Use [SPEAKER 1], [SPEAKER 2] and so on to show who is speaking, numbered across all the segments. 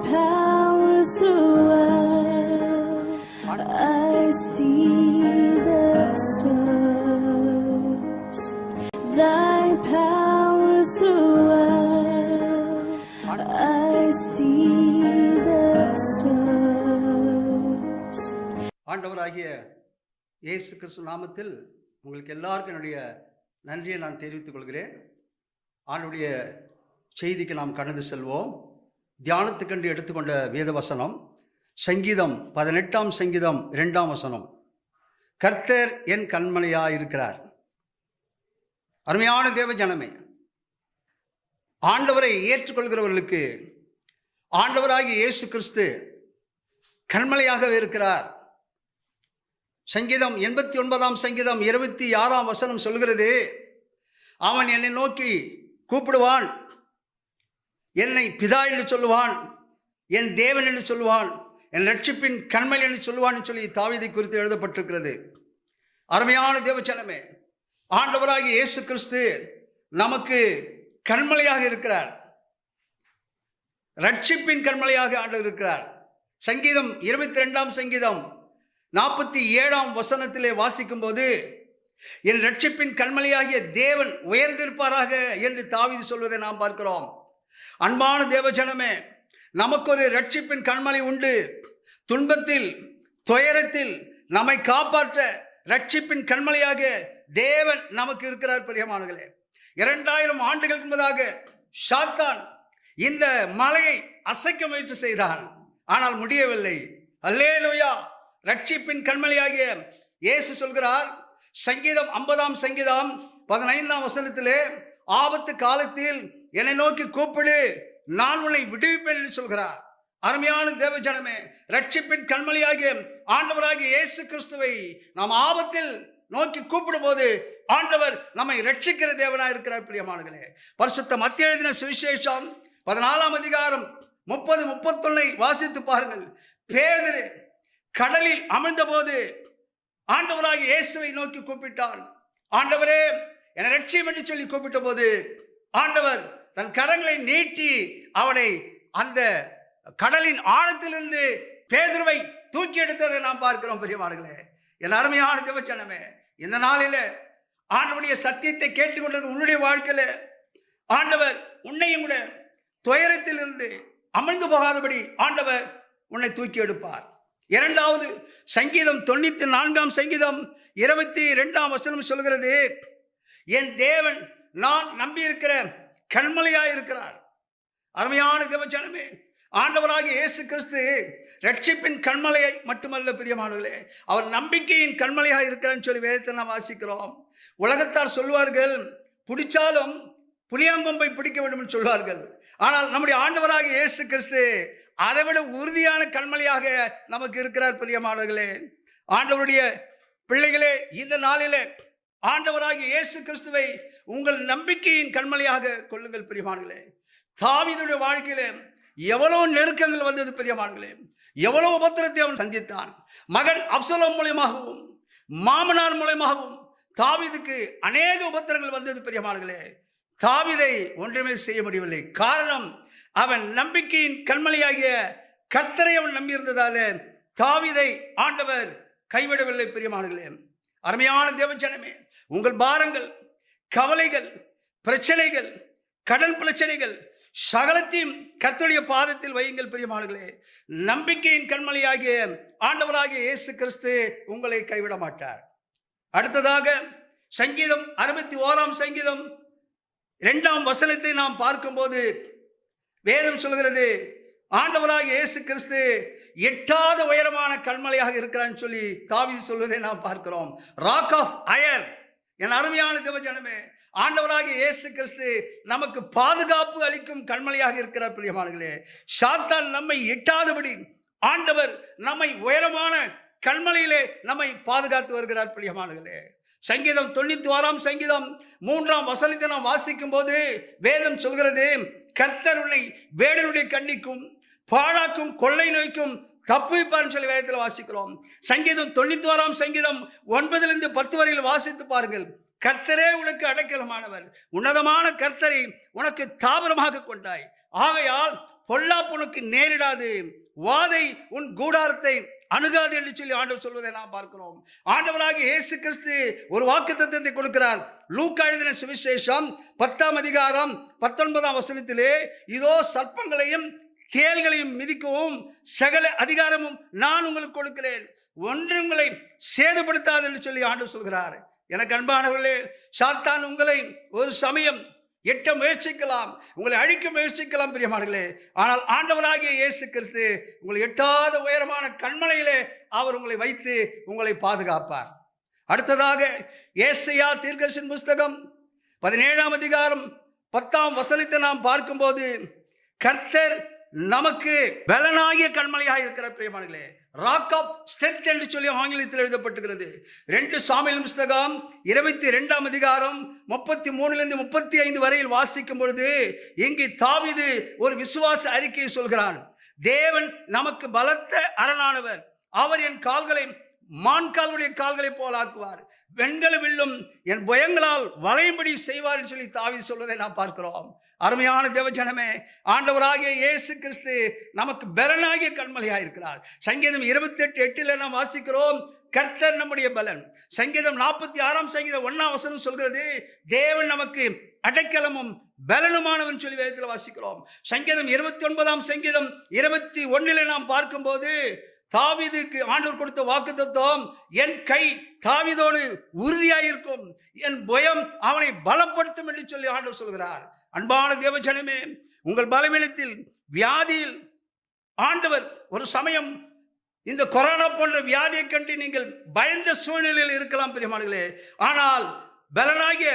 [SPEAKER 1] power throughout. I see the stars. Thy power throughout. I see the stars.
[SPEAKER 2] ஆண்டவராகிய இயேசு கிறிஸ்து நாமத்தில் உங்களுக்கு எல்லாருக்கும் என்னுடைய நன்றியை நான் தெரிவித்துக் கொள்கிறேன். ஆண்டுடைய செய்திக்கு நாம் கடந்து செல்வோம். தியானத்துக்கென்று எடுத்துக்கொண்ட வேத வசனம் சங்கீதம் 18ஆம் சங்கீதம் 2ஆம் வசனம். கர்த்தர் என் கண்மலையாயிருக்கிறார். அருமையான தேவ ஜனமே, ஆண்டவரை ஏற்றுக்கொள்கிறவர்களுக்கு ஆண்டவராகிய இயேசு கிறிஸ்து கண்மலையாகவே இருக்கிறார். சங்கீதம் 89ஆம் சங்கீதம் 26ஆம் வசனம் சொல்கிறது, அவன் என்னை நோக்கி கூப்பிடுவான், என்னை பிதா என்று சொல்லுவான், என் தேவன் என்று சொல்லுவான், என் ரட்சிப்பின் கண்மலை என்று சொல்லுவான் சொல்லி தாவீதை குறித்து எழுதப்பட்டிருக்கிறது. அருமையான தேவஜனமே, ஆண்டவராகிய இயேசு கிறிஸ்து நமக்கு கண்மலையாக இருக்கிறார். ரட்சிப்பின் கண்மலையாக ஆண்டவர் இருக்கிறார். சங்கீதம் 22ஆம் சங்கீதம் 47ஆம் வசனத்திலே வாசிக்கும் போது, என் ரட்சிப்பின் கண்மலையாகிய தேவன் உயர்ந்திருப்பாராக என்று தாவீது சொல்வதை நாம் பார்க்கிறோம். அன்பான தேவஜனமே, நமக்கு ஒரு ரட்சிப்பின் கண்மலை உண்டு. துன்பத்தில் துயரத்தில் நம்மை காப்பாற்ற ரட்சிப்பின் கண்மலையாக தேவன் நமக்கு இருக்கிறார். பிரியமானவர்களே, 2000 ஆண்டுகளுக்கு முன்பதாக சாத்தான் இந்த மலையை அசைக்க முயற்சி செய்தான், ஆனால் முடியவில்லை. அல்லேலூயா! ரட்சிப்பின் கண்மலையாகிய இயேசு சொல்கிறார். சங்கீதம் 50ஆம் சங்கீதம் 15ஆம் வசனத்திலே, ஆபத்து காலத்தில் என்னை நோக்கி கூப்பிடு, நான் உன்னை விடுவிப்பேன் என்று சொல்கிறார். அருமையான தேவஜனமே, ரட்சிப்பின் கண்மலையாகிய ஆண்டவராகிய இயேசு கிறிஸ்துவை நாம் ஆபத்தில் நோக்கி கூப்பிடும் போது ஆண்டவர் நம்மை ரட்சிக்கிற தேவனாக இருக்கிறார். பிரியமானவர்களே, பரிசுத்த மத்தேயு எழுதின சுவிசேஷம் 14ஆம் அதிகாரம் 30-31 வாசித்து பாருங்கள். பேதுரு கடலில் அமிழ்ந்த போது ஆண்டவராகிய இயேசுவை நோக்கி கூப்பிட்டான். ஆண்டவரே என்னை ரட்சியும் என்று சொல்லி கூப்பிட்ட போது ஆண்டவர் தன் கரங்களை நீட்டி அவனை அந்த கடலின் ஆழத்திலிருந்து பேதுருவை தூக்கி எடுத்ததை நாம் பார்க்கிறோம். பிரியமானவர்களே, என் அருமையான தேவஜனமே, இந்த நாளில் ஆண்டவருடைய சத்தியத்தை கேட்டுக்கொண்டிருக்கிற உன்னுடைய வாழ்க்கையில ஆண்டவர் உன்னையும் கூட துயரத்திலிருந்து அமிழ்ந்து போகாதபடி ஆண்டவர் உன்னை தூக்கி எடுப்பார். இரண்டாவது சங்கீதம் 94ஆம் சங்கீதம் 22ஆம் வசனம் சொல்கிறது, என் தேவன் நான் நம்பியிருக்கிற கண்மலையாய் இருக்கிறார். அருமையான தேவஜனமே, ஆண்டவராகிய இயேசு கிறிஸ்து ரட்சிப்பின் கண்மலையை மட்டுமல்ல பிரியமானவர்களே, அவர் நம்பிக்கையின் கண்மலையாக இருக்கிறான்னு சொல்லி வேதத்தை நாம் வாசிக்கிறோம். உலகத்தார் சொல்வார்கள், பிடிச்சாலும் புளியாங்கொம்பை பிடிக்க வேண்டும் என்று சொல்வார்கள். ஆனால் நம்முடைய ஆண்டவராகிய இயேசு கிறிஸ்து அதைவிட உறுதியான கண்மலையாக நமக்கு இருக்கிறார். பிரியமானவர்களே, ஆண்டவருடைய பிள்ளைகளே, இந்த நாளிலே ஆண்டவராகிய இயேசு கிறிஸ்துவை உங்கள் நம்பிக்கையின் கண்மலையாக கொள்ளுங்கள். பிரியமானவர்களே, தாவீதுடைய வாழ்க்கையிலே எவ்வளவு நெருக்கங்கள் வந்தது. பிரியமானவர்களே, எவ்வளவு உபத்திரத்தை அவன் சந்தித்தான். மகன் அப்சலோம் மூலமாகவும் மாமனார் மூலமாகவும் தாவீதுக்கு அநேக உபத்திரங்கள் வந்தது. பிரியமானவர்களே, தாவீதை ஒன்றுமே செய்ய முடியவில்லை. காரணம், அவன் நம்பிக்கையின் கண்மலையாகிய கர்த்தரை அவன் நம்பியிருந்ததால தாவீதை ஆண்டவர் கைவிடவில்லை. பிரியமானவர்களே, அருமையான தேவஜனமே, உங்கள் பாரங்கள், கவலைகள், பிரச்சனைகள், கடன் பிரச்சனைகள் சகலத்தையும் கர்த்தருடைய பாதத்தில் வையுங்கள். பிரியமானவர்களே, நம்பிக்கையின் கண்மலையாகிய ஆண்டவராகிய இயேசு கிறிஸ்து உங்களை கைவிட மாட்டார். அடுத்ததாக சங்கீதம் 61ஆம் சங்கீதம் 2ஆம் வசனத்தை நாம் பார்க்கும்போது வேதம் சொல்கிறது, ஆண்டவராகிய இயேசு கிறிஸ்து எட்டாத உயரமான கண்மலையாக இருக்கிறான்னு சொல்லி தாவீது சொல்வதை நாம் பார்க்கிறோம். Rock of அயர். என் அருமையான தேவஜனமே, ஆண்டவராகிய இயேசு கிறிஸ்து நமக்கு பாதுகாப்பு அளிக்கும் கண்மலையாக இருக்கிறார். பிரியமானவர்களே, சாத்தான் நம்மை எட்டாதபடி ஆண்டவர் நம்மை உயரமான கண்மலையிலே நம்மை பாதுகாத்து வருகிறார். பிரியமானவர்களே, சங்கீதம் 96ஆம் சங்கீதம் 3ஆம் வசனத்தை நாம் வாசிக்கும் போது வேதம் சொல்கிறது, கர்த்தர் உன்னை வேடனுடைய கண்ணிக்கும் பாழாக்கும் கொள்ளை நோய்க்கும் தப்புவிப்பார்னு சொல்லி வேதத்தில் வாசிக்கிறோம். சங்கீதம் 96ஆம் சங்கீதம் 9-10 வரையில் வாசித்து பாருங்கள். கர்த்தரே உனக்கு அடைக்கலமானவர், உன்னதமான கர்த்தரை உனக்கு தாபரமாக கொண்டாய், ஆகையால் பொல்லாப்பு உனக்கு நேரிடாது, வாதை உன் கூடாரத்தை அணுகாது என்று சொல்லி ஆண்டவர் சொல்வதை நாம் பார்க்கிறோம். ஆண்டவராகிய இயேசு கிறிஸ்து ஒரு வாக்குத்தத்தத்தை கொடுக்கிறார். லூக்கா எழுதின சுவிசேஷம் 10ஆம் அதிகாரம் 19ஆம் வசனத்திலே, இதோ சர்ப்பங்களையும் தேள்களையும் மிதிக்கவும் சகல அதிகாரமும் நான் உங்களுக்கு கொடுக்கிறேன், ஒன்று உங்களை சேதப்படுத்தாது என்று சொல்லி ஆண்டவர் சொல்கிறார். எனக்கு அன்பானவர்களே, சாத்தான் உங்களை ஒரு சமயம் எட்ட முயற்சிக்கலாம், உங்களை அழிக்க முயற்சிக்கலாம் பிரியமானவர்களே. ஆனால் ஆண்டவராகிய இயேசு கிறிஸ்து உங்களை எட்டாத உயரமான கண்மலையிலே அவர் உங்களை வைத்து உங்களை பாதுகாப்பார். அடுத்ததாக ஏசாயா தீர்க்கதரிசியின் புஸ்தகம் 17ஆம் அதிகாரம் 10ஆம் வசனத்தை நாம் பார்க்கும்போது, கர்த்தர் நமக்கு பலனாகிய கண்மலையாக இருக்கிற பிரியமானவர்களே, ராக் ஆஃப் ஸ்ட்ரென்த் என்று சொல்லி ஆங்கிலத்தில் எழுதப்பட்டுகிறது. 2 சாமுவேல் புஸ்தகம் 22ஆம் அதிகாரம் 33 35 வரையில் வாசிக்கும் பொழுது, இங்கு தாவீது ஒரு விசுவாச அறிக்கையை சொல்கிறான். தேவன் நமக்கு பலத்த அரணானவர், அவர் என் கால்களை மான்கால்களுடைய கால்களை போல் ஆக்குவார், வெண்கல வில்லும் என் பயங்களால் வளையும்படி செய்வார் என்று சொல்லி தாவீது சொல்வதை நாம் பார்க்கிறோம். அருமையான தேவஜனமே, ஆண்டவராகிய இயேசு கிறிஸ்து நமக்கு பலனாகிய கண்மலையாக இருக்கிறார். சங்கீதம் 28:8 நாம் வாசிக்கிறோம், கர்த்தர் நம்முடைய பலன். சங்கீதம் 46ஆம் சங்கீதம் 1ஆம் வசனம் சொல்கிறது, தேவன் நமக்கு அடைக்கலமும் பலனுமானவன் சொல்லி வேதத்தில் வாசிக்கிறோம். சங்கீதம் 29ஆம் சங்கீதம் 21 நாம் பார்க்கும்போது, தாவீதுக்கு ஆண்டவர் கொடுத்த வாக்குத்தத்தம், என் கை தாவீதோடு உறுதியாயிருக்கும், என் பயம் அவனை பலப்படுத்தும் என்று சொல்லி ஆண்டவர் சொல்கிறார். அன்பான தேவஜனமே, உங்கள் பலவீனத்தில் வியாதியில் ஆண்டவர் ஒரு சமயம் இந்த கொரோனா போன்ற வியாதியை கண்டு நீங்கள் பயந்த சூழ்நிலையில் இருக்கலாம் பிரியமானவர்களே, ஆனால் பலனாகிய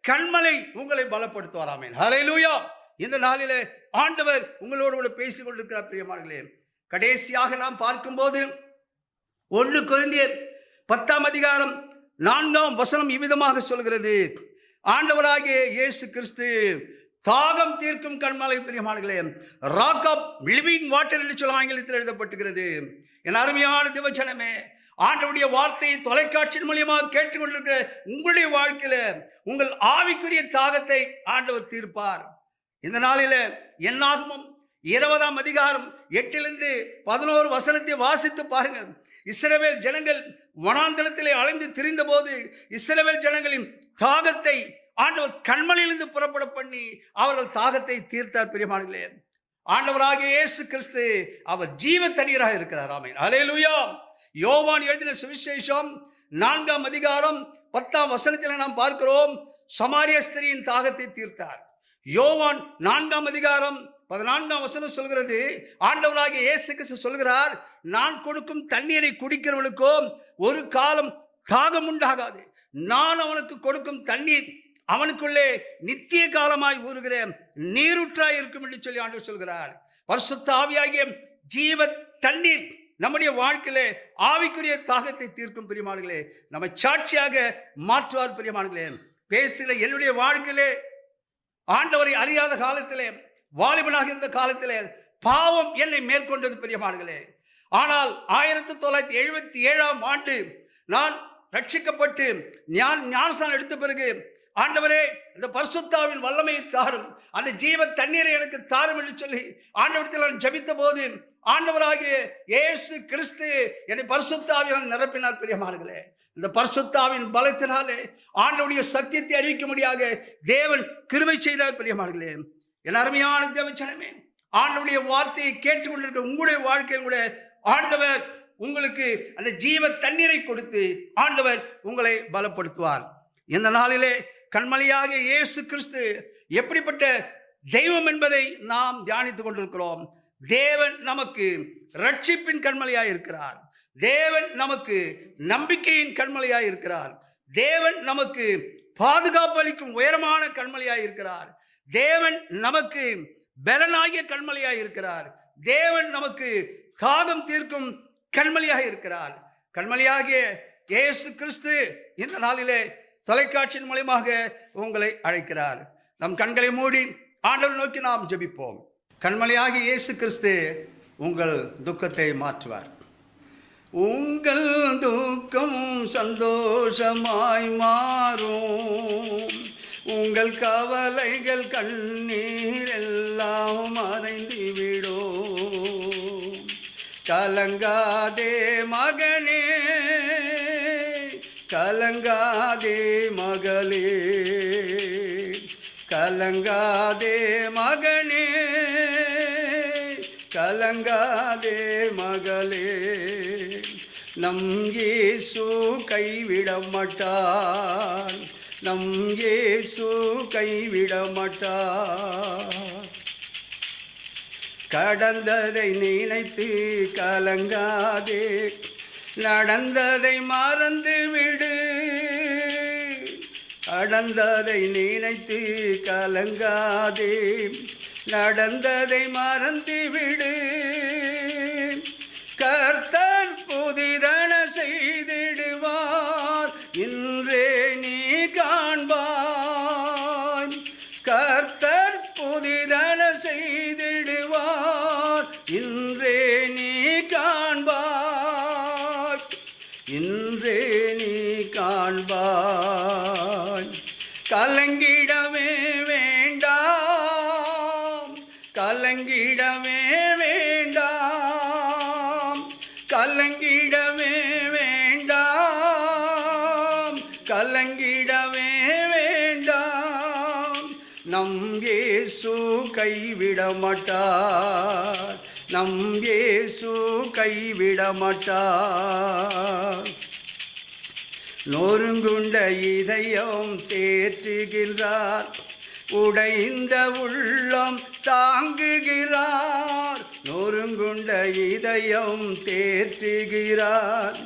[SPEAKER 2] கண்மலை உங்களை பலப்படுத்துவார். ஆமென், ஹல்லேலூயா. இந்த நாளிலே ஆண்டவர் உங்களோடு கூட பேசிக் கொண்டிருக்கிறார் பிரியமானவர்களே. கடைசியாக நாம் பார்க்கும்போது 1 கொரிந்தியர் 10ஆம் அதிகாரம் 4ஆம் வசனம் இவ்விதமாக சொல்கிறது, ஆண்டவராகிய இயேசு கிறிஸ்து தாகம் தீர்க்கும் கண்மலை பிரியமானவர்களே, ராக் ஆஃப் லிவிங் வாட்டர் என்று சொல்ல ஆங்கிலத்தில் எழுதப்பட்டுகிறது. என் அருமையான தேவஜனமே, ஆண்டவருடைய வார்த்தையை தொலைக்காட்சியின் மூலியமாக கேட்டுக்கொண்டிருக்கிற உங்களுடைய வாழ்க்கையில உங்கள் ஆவிக்குரிய தாகத்தை ஆண்டவர் தீர்ப்பார். இந்த நாளில என்னாகமம் 20ஆம் அதிகாரம் 8-11 வசனத்தை வாசித்து பாருங்கள். இஸ்ரவேல் ஜனங்கள் வனாந்தரத்திலே அலைந்து திரிந்த போது இஸ்ரவேல் ஜனங்களின் தாகத்தை ஆண்டவர் கண்மலையிலிருந்து புறப்பட பண்ணி அவர்கள் தாகத்தை தீர்த்தார் பிரியமானவர்களே. ஆண்டவராகிய இயேசு கிறிஸ்து அவர் ஜீவ தண்ணீராக இருக்கிறார். ஆமென், ஹல்லேலூயா. யோவான் எழுதின சுவிசேஷம் 4ஆம் அதிகாரம் 10ஆம் வசனத்தில் நாம் பார்க்கிறோம், சமாரிய ஸ்திரியின் தாகத்தை தீர்த்தார். யோவான் 4ஆம் அதிகாரம் 14ஆம் வசனம் சொல்கிறது, ஆண்டவராகிய இயேசு கிறிஸ்து சொல்கிறார், நான் கொடுக்கும் தண்ணீரை குடிக்கிறவனுக்கும் ஒரு காலம் தாகம் உண்டாகாது, நான் அவனுக்கு கொடுக்கும் தண்ணீர் அவனுக்குள்ளே நித்திய காலமாய் ஊறுகிற நீரூற்றாய் இருக்கும் என்று சொல்லி ஆண்டவர் சொல்கிறார். பரிசுத்த ஆவியாகிய ஜீவ தண்ணீர் நம்முடைய வாழ்க்கையிலே ஆவிக்குரிய தாகத்தை தீர்க்கும் பிரியமானவர்களே, நம்மை சாட்சியாக மாற்றுவார் பிரியமானவர்களே. பேசுகிற என்னுடைய வாழ்க்கையிலே ஆண்டவரை அறியாத காலத்திலே, வாலிபனாக இருந்த காலத்திலே பாவம் என்னை மேற்கொண்டது பிரியமானவர்களே. ஆனால் 1977ஆம் ஆண்டு நான் ரட்சிக்கப்பட்டு ஞானஸ்நானம் எடுத்த பிறகு, ஆண்டவரே இந்த பரிசுத்தாவின் வல்லமையை தாரும், அந்த ஜீவ தண்ணீரை எனக்கு தாரும் என்று சொல்லி ஆண்டவரத்தில் நான் ஜெபித்த போது ஆண்டவராகிய இயேசு கிறிஸ்து என்னை பரிசுத்தாவியால் நிரப்பினார் பிரியமானவர்களே. இந்த பரிசுத்தாவின் பலத்தினாலே ஆண்டவருடைய சத்தியத்தை அறிவிக்க முடியாக தேவன் கிருபை செய்தார் பிரியமானவர்களே. என் அருமையான தேவஜனமே, ஆண்டவருடைய வார்த்தையை கேட்டுக்கொண்டிருக்கிற உங்களுடைய வாழ்க்கையில் கூட ஆண்டவர் உங்களுக்கு அந்த ஜீவ தண்ணீரை கொடுத்து ஆண்டவர் உங்களை பலப்படுத்துவார். இந்த நாளிலே கண்மலையாக இயேசு கிறிஸ்து எப்படிப்பட்ட தெய்வம் என்பதை நாம் தியானித்துக் கொண்டிருக்கிறோம். தேவன் நமக்கு ரட்சிப்பின் கண்மலையாக இருக்கிறார். தேவன் நமக்கு நம்பிக்கையின் கண்மலையாக இருக்கிறார். தேவன் நமக்கு பாதுகாப்பு அளிக்கும் உயரமான கண்மலையாக இருக்கிறார். தேவன் நமக்கு பலனாகிய கண்மலையாக இருக்கிறார். தேவன் நமக்கு தாகம் தீர்க்கும் கண்மலையாக இருக்கிறார். கண்மலையாகிய இயேசு கிறிஸ்து இந்த நாளிலே தொலைக்காட்சியின் மூலமாக உங்களை அழைக்கிறார். நம் கண்களை மூடி ஆண்டவர் நோக்கி நாம் ஜெபிப்போம். கண்மலையாகிய இயேசு கிறிஸ்து உங்கள் துக்கத்தை மாற்றுவார். உங்கள் துக்கம் சந்தோஷமாய் மாறும். உங்கள் கவலைகள் கண்ணீர் எல்லாம் மறைந்து விடும். கலங்காதே மகனே, கலங்காதே மகளே, கலங்காதே மகனே, கலங்காதே மகளே. நம் இயேசு கைவிட மாட்டார், நம் இயேசு கைவிட மாட்டார். கடந்ததை நினைத்து கலங்காதே, நடந்ததை மறந்து விடு. கடந்ததை நினைத்து கலங்காதே, நடந்ததை மறந்து விடு. கர்த்தர் புதிதன செய்திடுவார், இன்றே நீ காண்பாய். கர்த்தர் புதிதன செய்திடுவார், இன்றே நீ காண்பாய், இன்றே நீ காண்பாய். கலங்கிடவே வேண்டாம், கலங்கிடவே வேண்டாம், கலங்கிடவே வேண்டாம், கலங்கிடவே வேண்டாம். நம் இயேசு கைவிட மாட்டார், நம் இயேசு கைவிட மாட்டார். நொறுங்குண்ட இதயம் தேற்றுகின்றார், உடைந்த உள்ளம் தாங்குகிறார். நொறுங்குண்ட இதயம் தேற்றுகிறார்,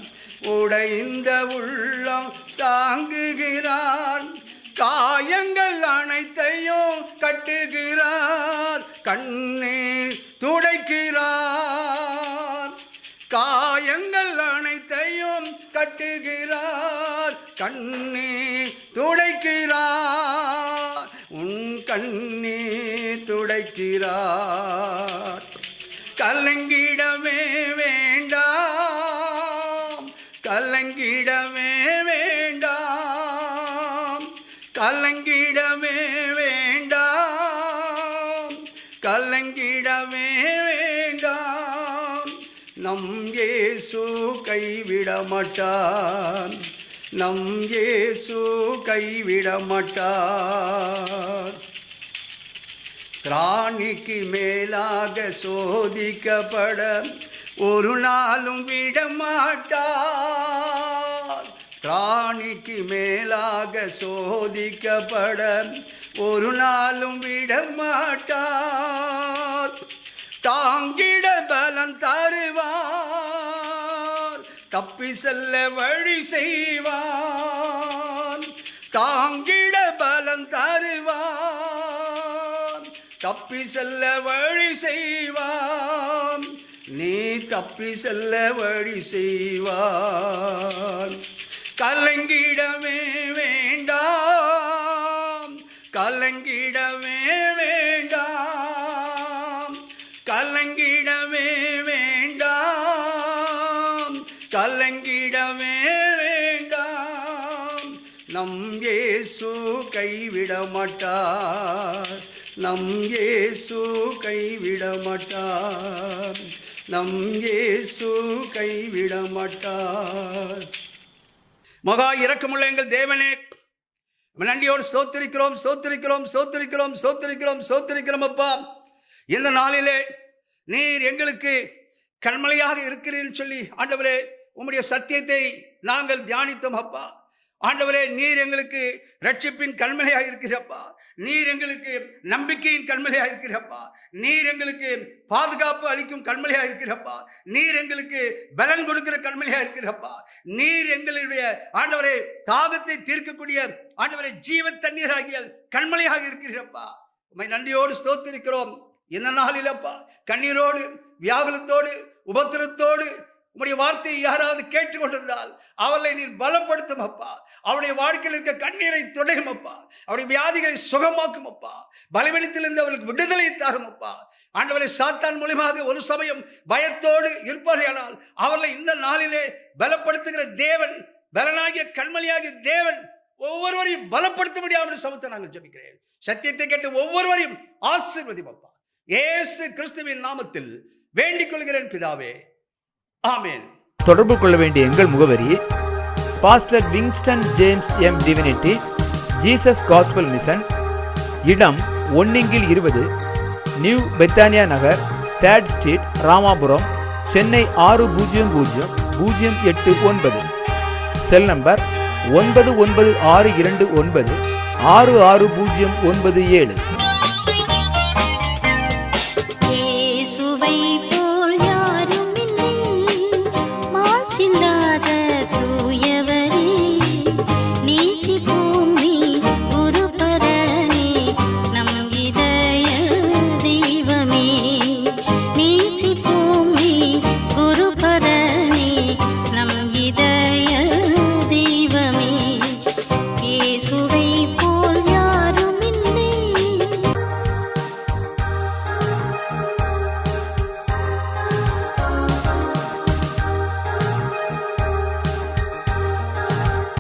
[SPEAKER 2] உடைந்த உள்ளம் தாங்குகிறார். காயங்கள் அனைத்தையும் கட்டுகிறார், கண்ணீர் துடைக்கிறார். காயங்கள் அனைத்தையும் கட்டுகிறார், கண்ணீர் துடைக்கிறார், உன் கண்ணீர் துடைக்கிறார். கலங்கிடவே வேண்டாம், கலங்கிடவே வேண்டாம், கலங்கிடவே வேண்டாம், கலங்கிடவே வேண்டாம். நம் இயேசு கைவிட மாட்டார், நம் இயேசு கைவிட மாட்டார். திராணிக்கு மேலாக சோதிக்கப்பட ஒரு நாளும் விட மாட்டார். திராணிக்கு மேலாக சோதிக்கப்பட ஒரு நாளும் விட மாட்டார். தாங்கிட பலம் தருவார், தப்பி செல்ல வழி செய்வார். தாங்கிட பலம் தருவார், தப்பி செல்ல வழி செய்வார். நீ தப்பி செல்ல வழி செய்வார். கலங்கிடவே வேண்டாம், கலங்கிடவே வேண்டாம், கலங்கிடவே வேண்டாம், கலங்கிடவே வேண்டாம். நம் இயேசு கைவிட மாட்டார், நம் இயேசு கைவிட மாட்டார், நம் இயேசு கைவிட மாட்டார். மகா இரக்கமுள்ள எங்கள் தேவனே, நன்றியோடு ஸ்தோத்திரிக்கிறோம், ஸ்தோத்திரிக்கிறோம், ஸ்தோத்திரிக்கிறோம், ஸ்தோத்திரிக்கிறோம், ஸ்தோத்திரிக்கிறோம். அப்பா, இந்த நாளிலே நீர் எங்களுக்கு கண்மலையாக இருக்கிறீன்னு சொல்லி ஆண்டவரே உம்முடைய சத்தியத்தை நாங்கள் தியானித்தோம். அப்பா ஆண்டவரே, நீர் எங்களுக்கு ரட்சிப்பின் கண்மலையாக இருக்கிறப்பா, நீர் எங்களுக்கு நம்பிக்கையின் கண்மலையாக இருக்கிறப்பா, நீர் எங்களுக்கு பாதுகாப்பு அளிக்கும் கண்மலையாக இருக்கிறப்பா, நீர் எங்களுக்கு பலன் கொடுக்கிற கண்மலையாக இருக்கிறப்பா, நீர் எங்களுடைய ஆண்டவரே தாகத்தை தீர்க்கக்கூடிய ஆண்டவரை ஜீவ தண்ணீர் ஆகிய கண்மலையாக இருக்கிறப்பா. உம்மை நன்றியோடு ஸ்தோத்திரிக்கிறோம். இந்த நாளிலப்பா கண்ணீரோடு வியாகுலத்தோடு உபத்திரத்தோடு உம்முடைய வார்த்தையை யாராவது கேட்டுக்கொண்டிருந்தால் அவர்களை நீர் பலப்படுத்தும் அப்பா. அவருடைய வாழ்க்கையில் இருக்க கண்ணீரை துடையும் அப்பா. அவருடைய வியாதிகளை சுகமாக்கும் அப்பா. பலவீனத்திலிருந்து அவர்களுக்கு விடுதலை தாரும் அப்பா. ஆண்டவரை சாத்தான் மூலமாக ஒரு சமயம் பயத்தோடு இருப்பார்களால் அவர்களை இந்த நாளிலே பலப்படுத்துகிற தேவன், பலனாகிய கண்மணியாகிய தேவன் ஒவ்வொருவரையும் பலப்படுத்த முடியாமல் சமத்தை நாங்கள் ஜெபிக்கிறேன். சத்தியத்தை கேட்டு ஒவ்வொருவரையும் ஆசீர்வதியும் அப்பா. இயேசு கிறிஸ்துவின் நாமத்தில் வேண்டிக் கொள்கிறேன் பிதாவே, ஆமென்.
[SPEAKER 3] தொடர்பு கொள்ள வேண்டிய எங்கள் முகவரி: pastor Wingston James M divinity, Jesus gospel mission, இடம் 1/20, new Bethania Nagar, 3rd street, Ramapuram, Chennai 600089. Cell number 9962966097.